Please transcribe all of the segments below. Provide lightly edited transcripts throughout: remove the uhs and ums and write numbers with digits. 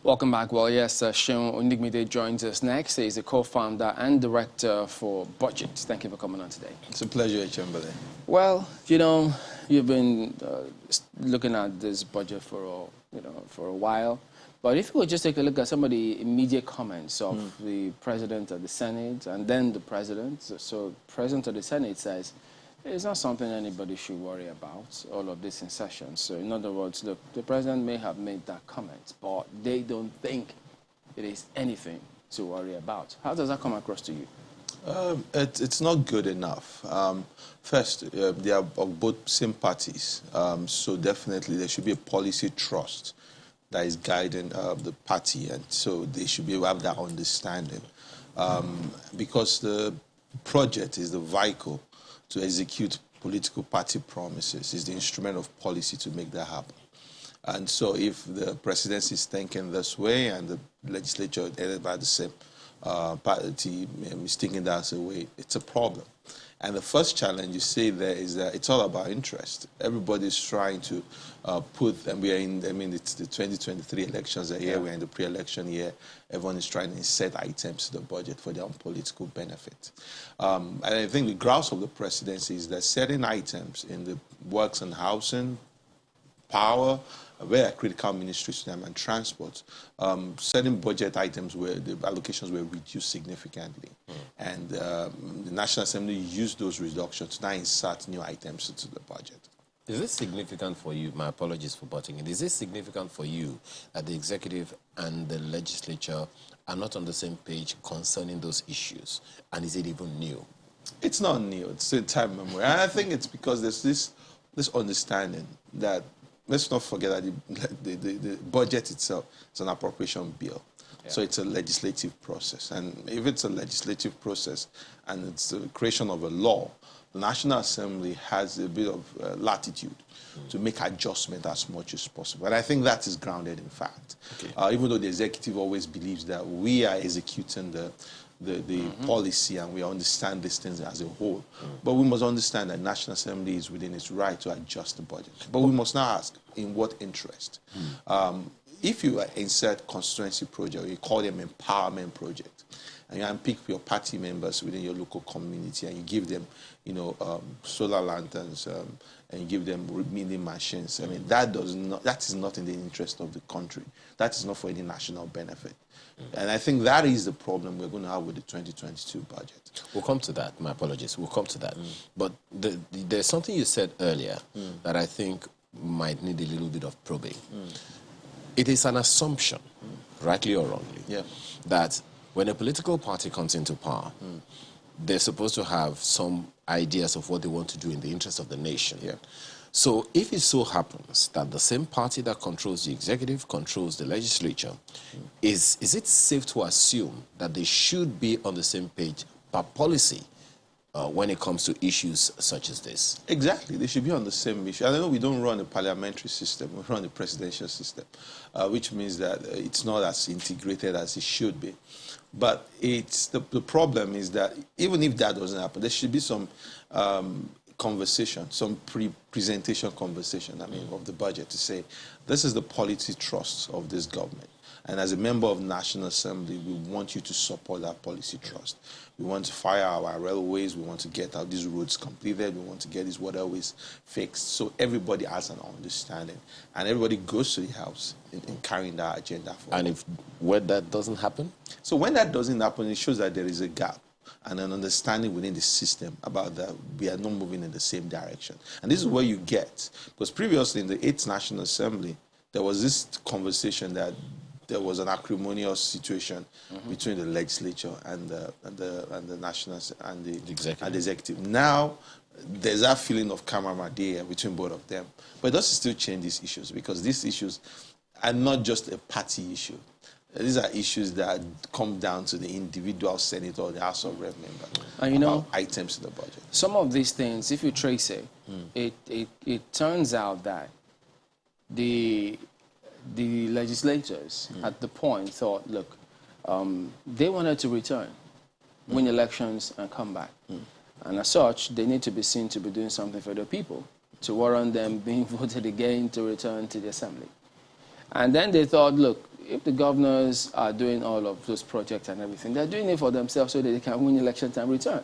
Welcome back. Well, yes, Seun Onigmide joins us next. He's a co-founder and director for BudgIT. Thank you for coming on today. It's a pleasure, Chamberlain. Well, you know, you've been looking at this budget for a while. But if you would just take a look at some of the immediate comments of the President of the Senate and then the President. So the President of the Senate says, it's not something anybody should worry about, all of this in session. So in other words, look, the President may have made that comment, but they don't think it is anything to worry about. How does that come across to you? It's not good enough. First, they are of both same parties, so definitely there should be a policy trust that is guiding the party, and so they should be able to have that understanding. Because the project is the vehicle to execute political party promises, is the instrument of policy to make that happen. And so if the presidency is thinking this way and the legislature headed by the same party is thinking that way, it's a problem. And the first challenge you see there is that it's all about interest. Everybody's trying to put, and we are in, I mean, it's the 2023 elections are here, we're in the pre-election year. Everyone is trying to insert items to the budget for their own political benefit. And I think the grouse of the presidency is that certain items in the works and housing, power, very critical ministries to them, and transport, certain budget items where the allocations were reduced significantly. And the National Assembly used those reductions to now insert new items into the budget. Is this significant for you? My apologies for butting in. Is this significant for you that the executive and the legislature are not on the same page concerning those issues? And is it even new? It's not new. It's a time memory. And I think it's because there's this understanding that, let's not forget that the budget itself is an appropriation bill. Yeah. So it's a legislative process. And if it's a legislative process and it's the creation of a law, the National Assembly has a bit of latitude to make adjustment as much as possible. And I think that is grounded in fact. Okay. Even though the executive always believes that we are executing the policy and we understand these things as a whole. But we must understand that National Assembly is within its right to adjust the budget. But we must now ask, in what interest? If you insert constituency project, you call them empowerment project, and you pick your party members within your local community and you give them, solar lanterns, and you give them milling machines. I mean, that is not in the interest of the country. That is not for any national benefit. And I think that is the problem we're going to have with the 2022 budget. We'll come to that. My apologies. We'll come to that. But there's something you said earlier that I think might need a little bit of probing. It is an assumption, rightly or wrongly, that when a political party comes into power, they're supposed to have some ideas of what they want to do in the interest of the nation. So if it so happens that the same party that controls the executive controls the legislature, is it safe to assume that they should be on the same page per policy when it comes to issues such as this? Exactly. They should be on the same issue. I know we don't run a parliamentary system. We run a presidential system, which means that it's not as integrated as it should be. But the problem is that even if that doesn't happen, there should be some conversation, some presentation conversation, of the budget to say, this is the policy trust of this government. And as a member of the National Assembly, we want you to support that policy trust. We want to fire our railways. We want to get out these roads completed. We want to get these waterways fixed. So everybody has an understanding. And everybody goes to the House in carrying that agenda forward. And when that doesn't happen? So when that doesn't happen, it shows that there is a gap and an understanding within the system about that we are not moving in the same direction. And this is where you get, because previously in the 8th National Assembly, there was this conversation that there was an acrimonious situation between the legislature and the national and the executive. Now there's that feeling of camaraderie between both of them, but it doesn't still change these issues, because these issues are not just a party issue. These are issues that come down to the individual senator or the House of Rep member. And items in the budget. Some of these things, if you trace it, it turns out that the legislators at the point thought, look, they wanted to return, win elections and come back. And as such, they need to be seen to be doing something for the people to warrant them being voted again to return to the assembly. And then they thought, look, if the governors are doing all of those projects and everything, they're doing it for themselves so that they can win elections and return.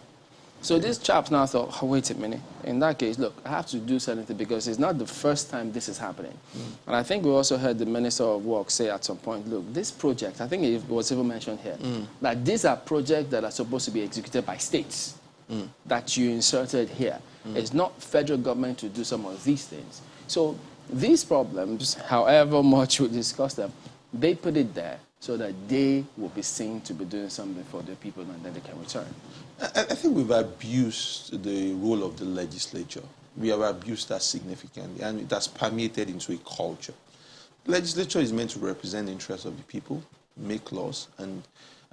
So these chaps now thought, oh, wait a minute. In that case, look, I have to do something because it's not the first time this is happening. And I think we also heard the Minister of Work say at some point, look, this project, I think it was even mentioned here, that these are projects that are supposed to be executed by states that you inserted here. It's not federal government to do some of these things. So these problems, however much we discuss them, they put it there so that they will be seen to be doing something for the people and then they can return. I think we've abused the role of the legislature. We have abused that significantly, and it has permeated into a culture. The legislature is meant to represent the interests of the people, make laws, and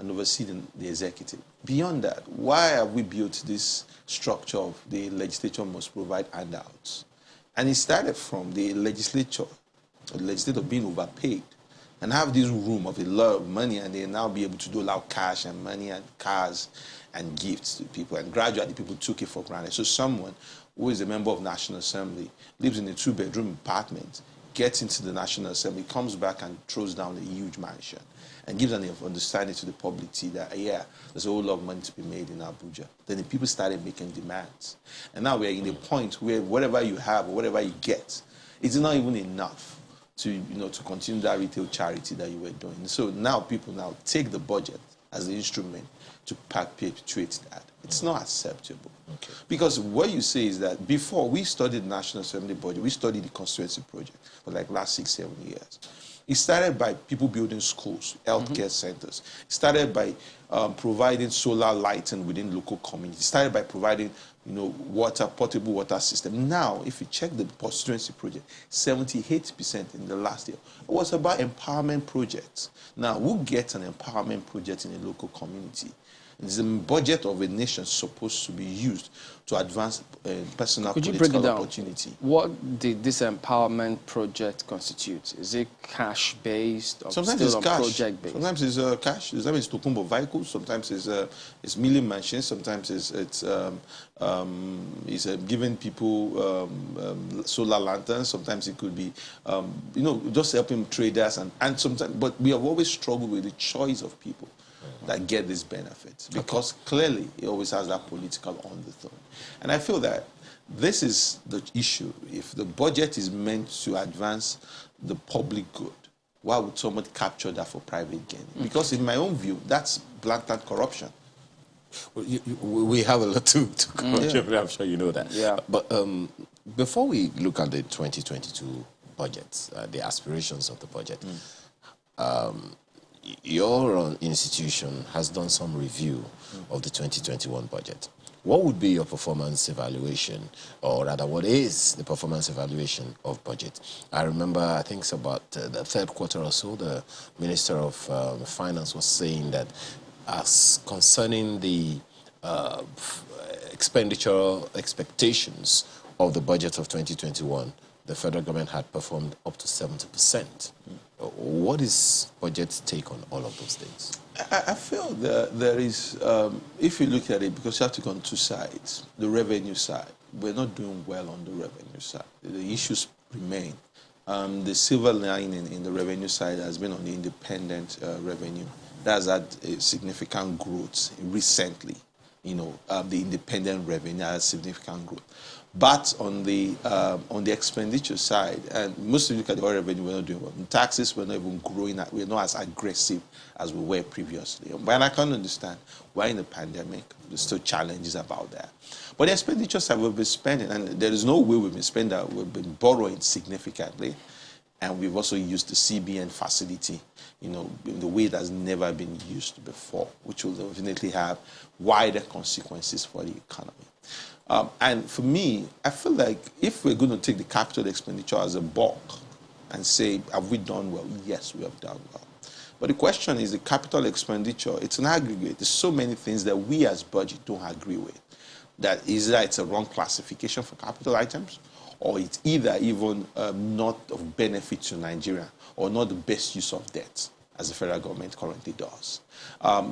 oversee the executive. Beyond that, why have we built this structure of the legislature must provide handouts? And it started from the legislature being overpaid and have this room of a lot of money, and they now be able to dole out cash and money and cars and gifts to people. And gradually, people took it for granted. So someone who is a member of National Assembly, lives in a 2-bedroom apartment, gets into the National Assembly, comes back and throws down a huge mansion and gives an understanding to the public that, yeah, there's a whole lot of money to be made in Abuja. Then the people started making demands. And now we're in a point where whatever you have or whatever you get, it's not even enough to, to continue that retail charity that you were doing. So now people now take the budget as the instrument to perpetuate that. It's not acceptable. Okay. Because what you say is that before we studied the National Assembly budget, we studied the constituency project for like last 6-7 years. It started by people building schools, healthcare centers. It started by providing solar lighting within local communities. It started by providing, portable water system. Now, if you check the constituency project, 78% in the last year was about empowerment projects. Now, who gets an empowerment project in a local community? The budget of a nation supposed to be used to advance personal political opportunity. What did this empowerment project constitute? Is it cash-based or sometimes still it's cash. project-based? Sometimes it's cash. Sometimes it's Tokumbo vehicles. Sometimes it's milling machines. Sometimes it's giving people solar lanterns. Sometimes it could be, just helping traders and sometimes. But we have always struggled with the choice of people that get these benefits, because clearly it always has that political undertone. And I feel that this is the issue. If the budget is meant to advance the public good, why would someone capture that for private gain? Because in my own view, that's blatant corruption. Well, we have a lot to corruption, I'm sure you know that. Yeah. But before we look at the 2022 budget, the aspirations of the budget, your institution has done some review of the 2021 budget. What would be your performance evaluation, or rather, what is the performance evaluation of budget? I remember, I think it's about the third quarter or so, the Minister of Finance was saying that as concerning the expenditure expectations of the budget of 2021, the federal government had performed up to 70%. What is budget's take on all of those things? I feel that there is, if you look at it, because you have to go on two sides, the revenue side, we're not doing well on the revenue side. The issues remain. The silver lining in the revenue side has been on the independent revenue. That's had a significant growth recently. The independent revenue has significant growth. But on the expenditure side, and most of you look at the oil revenue, we're not doing well. In taxes, we're not even growing. We're not as aggressive as we were previously. But I can't understand why in the pandemic there's still challenges about that. But the expenditure side, we've been spending, and there is no way we've been spending that. We've been borrowing significantly, and we've also used the CBN facility, in the way that's never been used before, which will definitely have wider consequences for the economy. And for me, I feel like if we're going to take the capital expenditure as a bulk and say, have we done well? Yes, we have done well. But the question is the capital expenditure, it's an aggregate. There's so many things that we as budget don't agree with. That either it's a wrong classification for capital items, or it's either even not of benefit to Nigeria, or not the best use of debt, as the federal government currently does. I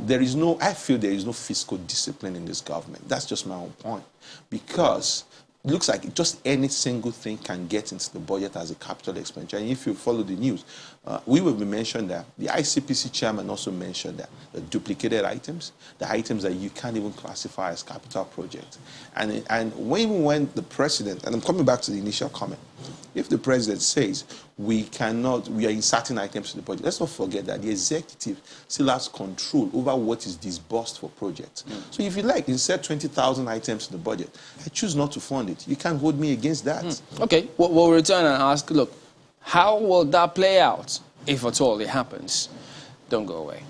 feel there is no fiscal discipline in this government. That's just my own point. Because it looks like just any single thing can get into the budget as a capital expenditure. And if you follow the news, We will mention that. The ICPC chairman also mentioned that the duplicated items, the items that you can't even classify as capital projects. And when the president, and I'm coming back to the initial comment, if the president says we are inserting items to the budget, let's not forget that the executive still has control over what is disbursed for projects. So if you like, insert 20,000 items to the budget, I choose not to fund it. You can't hold me against that. Okay, we'll return and ask, look, how will that play out, if at all it happens? Don't go away.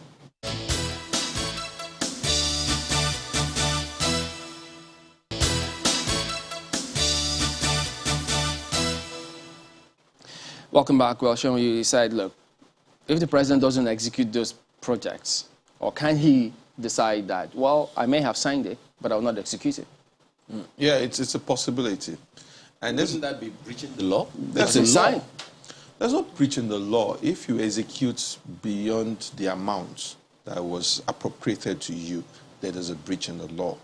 Welcome back. Well, Sean, you said, look, if the president doesn't execute those projects, or can he decide that, well, I may have signed it, but I will not execute it? Yeah, it's a possibility. And Wouldn't that be breaching the law? That's a sign. That's not breaching the law. If you execute beyond the amount that was appropriated to you, that is a breach in the law.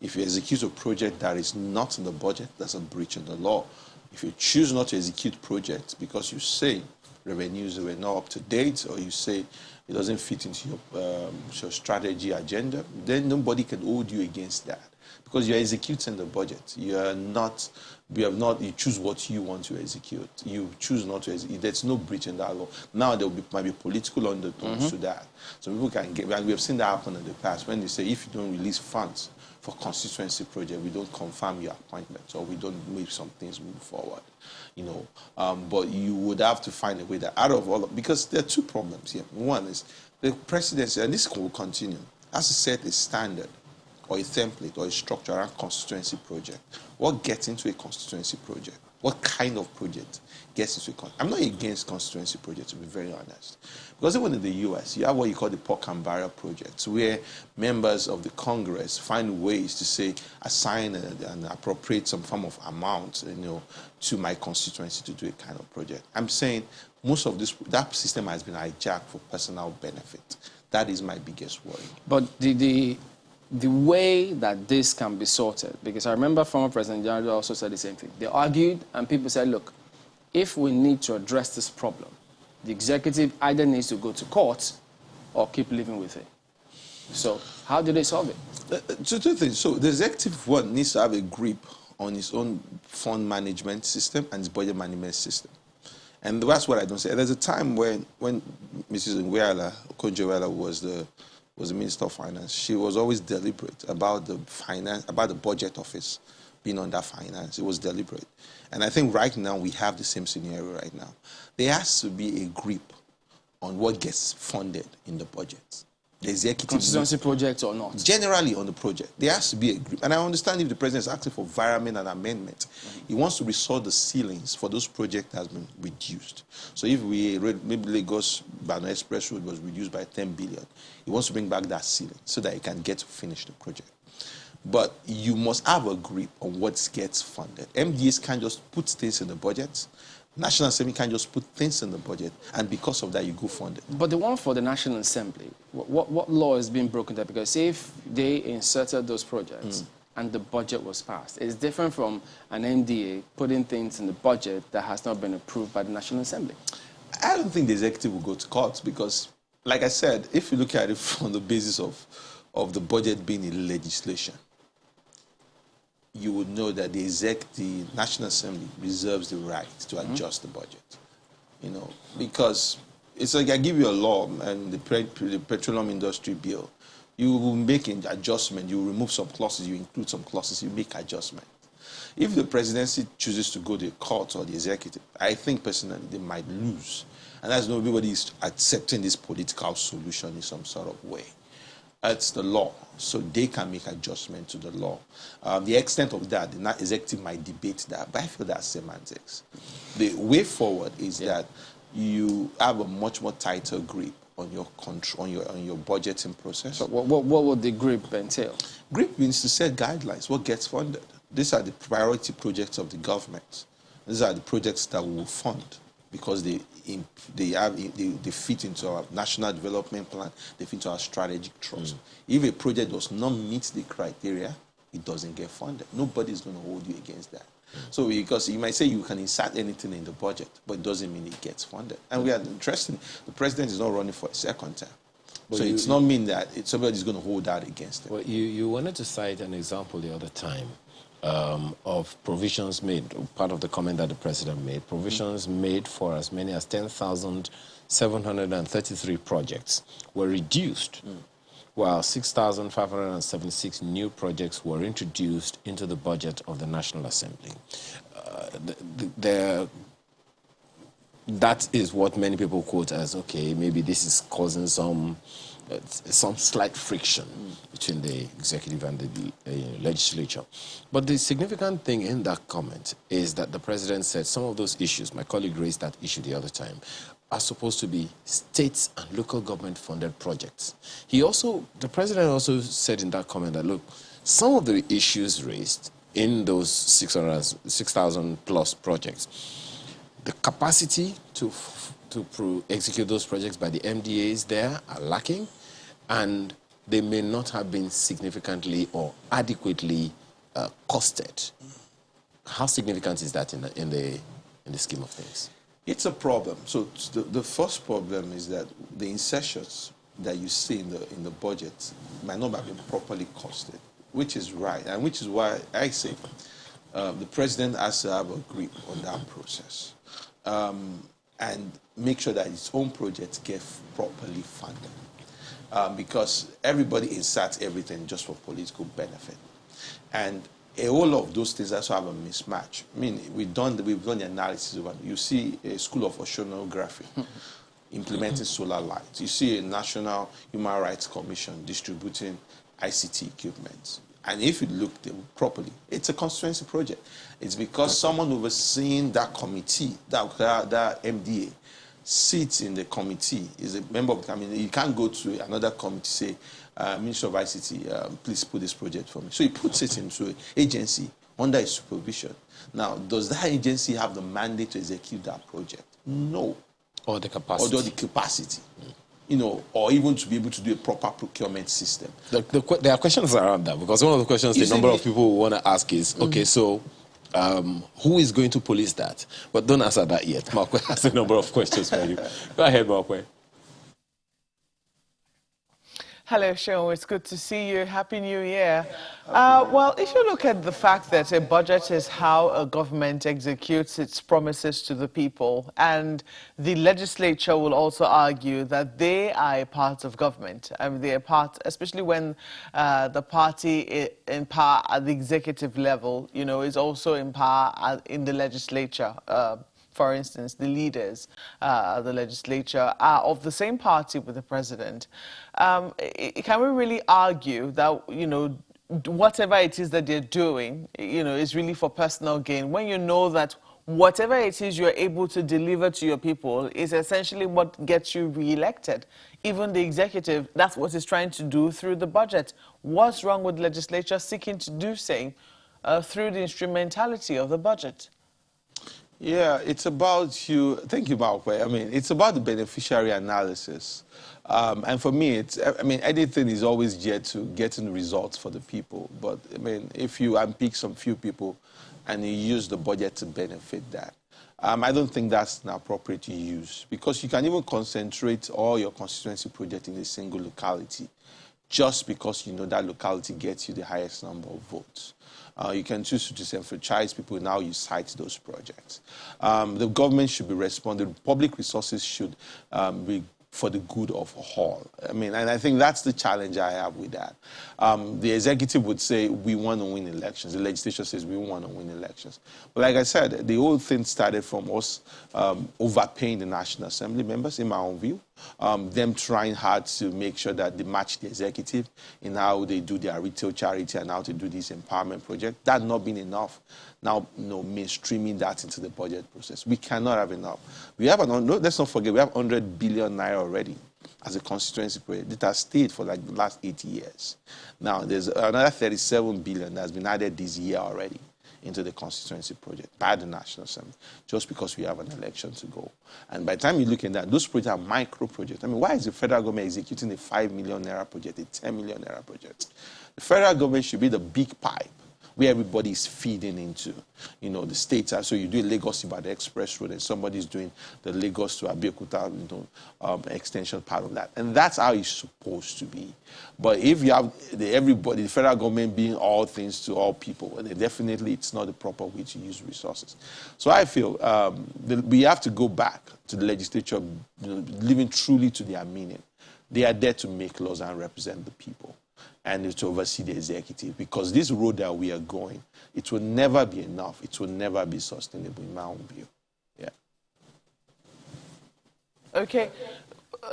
If you execute a project that is not in the budget, that's a breach in the law. If you choose not to execute projects because you say revenues were not up to date, or you say it doesn't fit into your strategy agenda, then nobody can hold you against that, because you're executing the budget. You choose what you want to execute. You choose not to execute. There's no breach in that law. Now there might be political undertones to that. So people can get, and we have seen that happen in the past, when they say if you don't release funds for constituency project, we don't confirm your appointment, or we don't make some things move forward. But you would have to find a way that out of all of, because there are two problems here. One is the presidency, and this will continue, has to set a standard or a template or a structure around constituency project. What gets into a constituency project? What kind of project gets into a constituency? I'm not against constituency projects, to be very honest. Because even in the US, you have what you call the pork and barrel projects, where members of the Congress find ways to say, assign and appropriate some form of amount, to my constituency to do a kind of project. I'm saying most of that system has been hijacked for personal benefit. That is my biggest worry. But the way that this can be sorted, because I remember former President Jared also said the same thing. They argued, and people said, look, if we need to address this problem, the executive either needs to go to court or keep living with it. So how do they solve it? Two things. So the executive one needs to have a grip on his own fund management system and his budget management system. And that's what I don't say. There's a time when Mrs. Okonjo-Iweala was the Minister of Finance. She was always deliberate about the budget office being under finance. It was deliberate. And I think right now we have the same scenario right now. There has to be a grip on what gets funded in the budget. The executive constituency project or not? Generally on the project. There has to be a grip. And I understand if the president is asking for environment and amendment, he wants to restore the ceilings for those projects that has been reduced. So if maybe Lagos-Bano Express Road was reduced by 10 billion, he wants to bring back that ceiling so that he can get to finish the project. But you must have a grip on what gets funded. MDAs can't just put things in the budget. National Assembly can't just put things in the budget, and because of that, you go fund it. But the one for the National Assembly, what law is being broken there? Because if they inserted those projects and the budget was passed, it's different from an MDA putting things in the budget that has not been approved by the National Assembly. I don't think the executive will go to court because, like I said, if you look at it from the basis of the budget being a legislation, you would know that the National Assembly reserves the right to adjust the budget. Because it's like I give you a law and the petroleum industry bill. You will make an adjustment. You remove some clauses. You include some clauses. You make adjustment. If the presidency chooses to go to the court or the executive, I think personally they might lose. And that's everybody is accepting this political solution in some sort of way. It's the law, so they can make adjustment to the law. The extent of that, the executive might debate that, but I feel that's semantics. The way forward is that you have a much more tighter grip on your control, on your budgeting process. So what would the grip entail? Grip means to set guidelines, what gets funded. These are the priority projects of the government. These are the projects that we will fund because they fit into our national development plan, they fit into our strategic trust. If a project does not meet the criteria, it doesn't get funded. Nobody's going to hold you against that. So because you might say you can insert anything in the budget, but it doesn't mean it gets funded. And we are interested, the president is not running for a second term. So it's not mean that somebody's going to hold out against him. Well, you wanted to cite an example the other time of provisions made, part of the comment that the president made, provisions made for as many as 10,733 projects were reduced, while 6,576 new projects were introduced into the budget of the National Assembly. That is what many people quote as, okay, maybe this is causing some slight friction between the executive and the legislature. But the significant thing in that comment is that the president said some of those issues, my colleague raised that issue the other time, are supposed to be states and local government funded projects. The president also said in that comment that, look, some of the issues raised in those 6,000 plus projects, the capacity to execute those projects by the MDAs there are lacking, and they may not have been significantly or adequately costed. How significant is that in the scheme of things? It's a problem. So the first problem is that the insertions that you see in the budget might not have been properly costed, which is right, and which is why I say the president has to have a grip on that process. And make sure that its own projects get properly funded. Because everybody inserts everything just for political benefit. And all of those things also have a mismatch. I mean, we've done the analysis of it. You see a School of Oceanography implementing solar lights. You see a National Human Rights Commission distributing ICT equipment. And if you look properly, it's a constituency project. It's because someone overseeing that committee, that MDA, sits in the committee, is a member of the committee. You can't go to another committee, say, Minister of ICT, please put this project for me. So he puts it into an agency under his supervision. Now, does that agency have the mandate to execute that project? No. Or the capacity. Or the capacity. You know, or even to be able to do a proper procurement system. There are questions around that, because one of the questions the number of people want to ask is, okay, so who is going to police that? But don't answer that yet. Markwe has a number of questions for you. Go ahead, Markwe. Hello, Sean. It's good to see you. Happy New Year. Well, if you look at the fact that a budget is how a government executes its promises to the people, and the legislature will also argue that they are a part of government. They are part, especially when the party in power at the executive level, you know, is also in power in the legislature. For instance, the leaders, the legislature, are of the same party with the president. Can we really argue that, you know, whatever it is that they're doing, you know, is really for personal gain, when you know that whatever it is you're able to deliver to your people is essentially what gets you re-elected? Even the executive, that's what it's trying to do through the budget. What's wrong with legislature seeking to do so through the instrumentality of the budget? Yeah, it's about thank you, Markwe. I mean, it's about the beneficiary analysis. And for me, anything is always geared to getting results for the people. But, I mean, if you unpick some few people and you use the budget to benefit that, I don't think that's an appropriate use. Because you can even concentrate all your constituency project in a single locality just because you know that locality gets you the highest number of votes. You can choose to disenfranchise people, now you cite those projects. The government should be responding. Public resources should be for the good of all. I mean, and I think that's the challenge I have with that. The executive would say, we want to win elections. The legislature says, we want to win elections. But like I said, the whole thing started from us overpaying the National Assembly members, in my own view. Them trying hard to make sure that they match the executive in how they do their retail charity and how to do this empowerment project. That not been enough. Now, mainstreaming that into the budget process. We cannot have enough. We have let's not forget, we have 100 billion naira already as a constituency project. It has stayed for like the last 80 years. Now, there's another 37 billion that's been added this year already into the constituency project by the National Assembly, just because we have an election to go. And by the time you look at that, those projects are micro projects. I mean, why is the federal government executing a 5 million naira project, a 10 million naira project? The federal government should be the big pipe where everybody is feeding into. You know, the states are, so you do Lagos by the express road and somebody's doing the Lagos to Abeokuta, you know, extension part of that. And that's how it's supposed to be. But if you have everybody, the federal government being all things to all people, then definitely it's not the proper way to use resources. So I feel we have to go back to the legislature, you know, living truly to their meaning. They are there to make laws and represent the people and to oversee the executive, because this road that we are going, it will never be enough. It will never be sustainable in my own view. Yeah. Okay.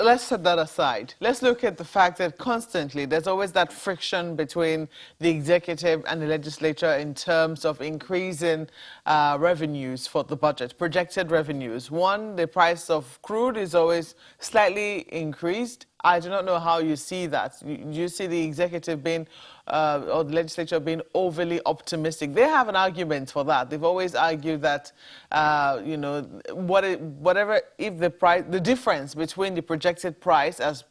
Let's set that aside. Let's look at the fact that constantly there's always that friction between the executive and the legislature in terms of increasing revenues for the budget, projected revenues. One, the price of crude is always slightly increased. I do not know how you see that. You see the executive being, or the legislature being overly optimistic. They have an argument for that. They've always argued that, you know, whatever, if the difference between the projected price as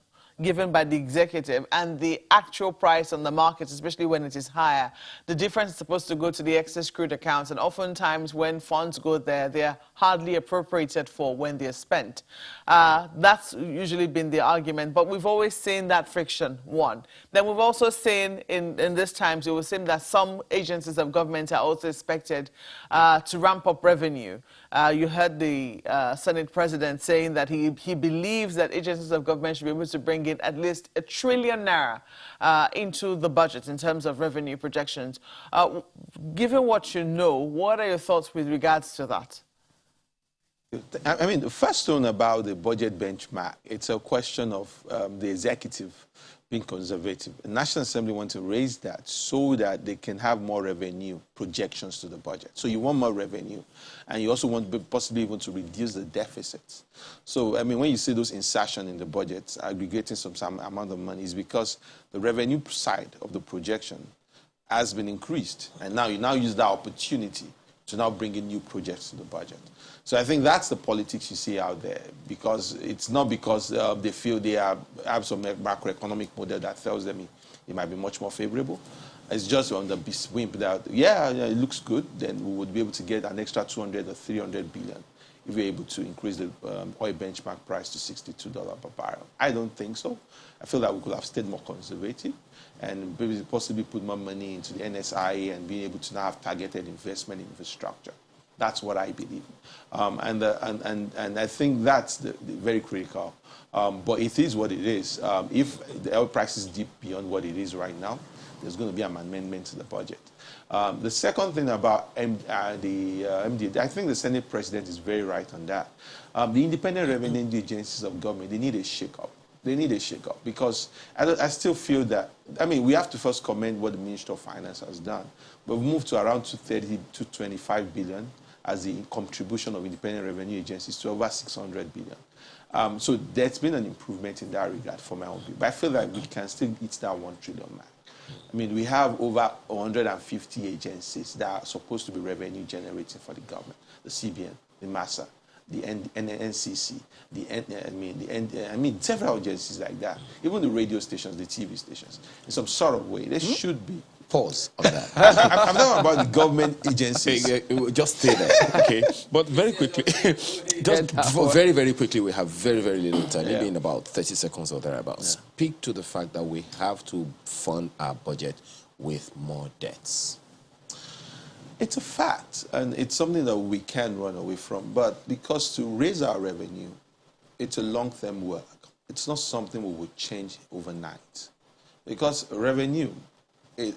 given by the executive and the actual price on the market, especially when it is higher, the difference is supposed to go to the excess crude accounts, and oftentimes when funds go there, they're hardly appropriated for when they're spent. That's usually been the argument, but we've always seen that friction, one. Then we've also seen in this times, it was seen that some agencies of government are also expected to ramp up revenue. You heard the Senate President saying that he believes that agencies of government should be able to bring in at least ₦1 trillion into the budget in terms of revenue projections. Given what you know, what are your thoughts with regards to that? I mean, the first one about the budget benchmark, it's a question of the executive being conservative. The National Assembly wants to raise that so that they can have more revenue projections to the budget. So you want more revenue, and you also want possibly even to reduce the deficits. So, I mean, when you see those insertion in the budget, aggregating some amount of money, is because the revenue side of the projection has been increased. And now you use that opportunity to now bring in new projects to the budget. So I think that's the politics you see out there, because it's not because they feel they have some macroeconomic model that tells them it might be much more favorable. It's just on the whim that, yeah, it looks good, then we would be able to get an extra 200 or 300 billion if we're able to increase the oil benchmark price to $62 per barrel. I don't think so. I feel that we could have stayed more conservative and maybe possibly put more money into the NSI and being able to now have targeted investment in infrastructure. That's what I believe. And I think that's very critical. But it is what it is. If the oil price is deep beyond what it is right now, there's going to be an amendment to the budget. The second thing about the MD, I think the Senate President is very right on that. The independent revenue agencies of government, they need a shake-up. They need a shake-up, because I still feel that, I mean, we have to first commend what the Ministry of Finance has done. We've moved to around 230 to 25 billion as the contribution of independent revenue agencies to over 600 billion. So there's been an improvement in that regard for my own view. But I feel like we can still hit that 1 trillion mark. I mean, we have over 150 agencies that are supposed to be revenue generating for the government: the CBN, the MASA, the NCC, several agencies like that. Even the radio stations, the TV stations. In some sort of way, there should be. Pause on that. I'm talking about the government agencies. Just stay there, okay? But very quickly, very, very quickly, we have very, very little time, maybe in about 30 seconds or thereabouts. Yeah. Speak to the fact that we have to fund our budget with more debts. It's a fact, and it's something that we can run away from. But because to raise our revenue, it's a long-term work. It's not something we would change overnight. Because revenue,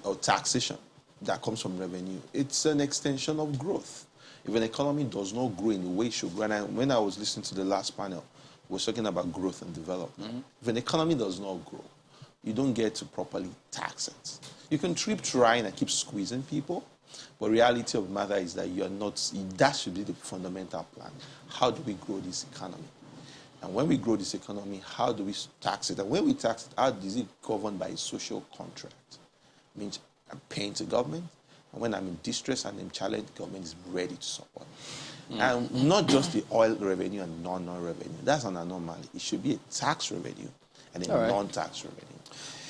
or taxation that comes from revenue, it's an extension of growth. If an economy does not grow in the way it should grow, and when I was listening to the last panel, we were talking about growth and development. Mm-hmm. If an economy does not grow, you don't get to properly tax it. You can keep trying and keep squeezing people, but reality of the matter is that you're not, that should be the fundamental plan. How do we grow this economy? And when we grow this economy, how do we tax it? And when we tax it, how is it governed by a social contract? Means I'm paying to government, and when I'm in distress and I'm challenged, government is ready to support. And not just the oil revenue and non-oil revenue. That's an anomaly. It should be a tax revenue and then non-tax revenue.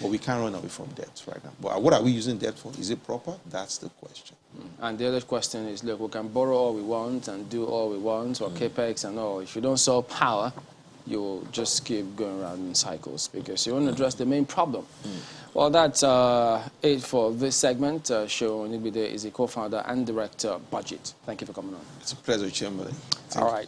But we can't run away from debt right now. But what are we using debt for? Is it proper? That's the question. And the other question is, look, we can borrow all we want and do all we want, or capex and all. If you don't solve power, you'll just keep going around in cycles because you won't address the main problem. Well, that's it for this segment. Seun Nigbide is a co-founder and director of BudgIT. Thank you for coming on. It's a pleasure, Chamberlain. All right.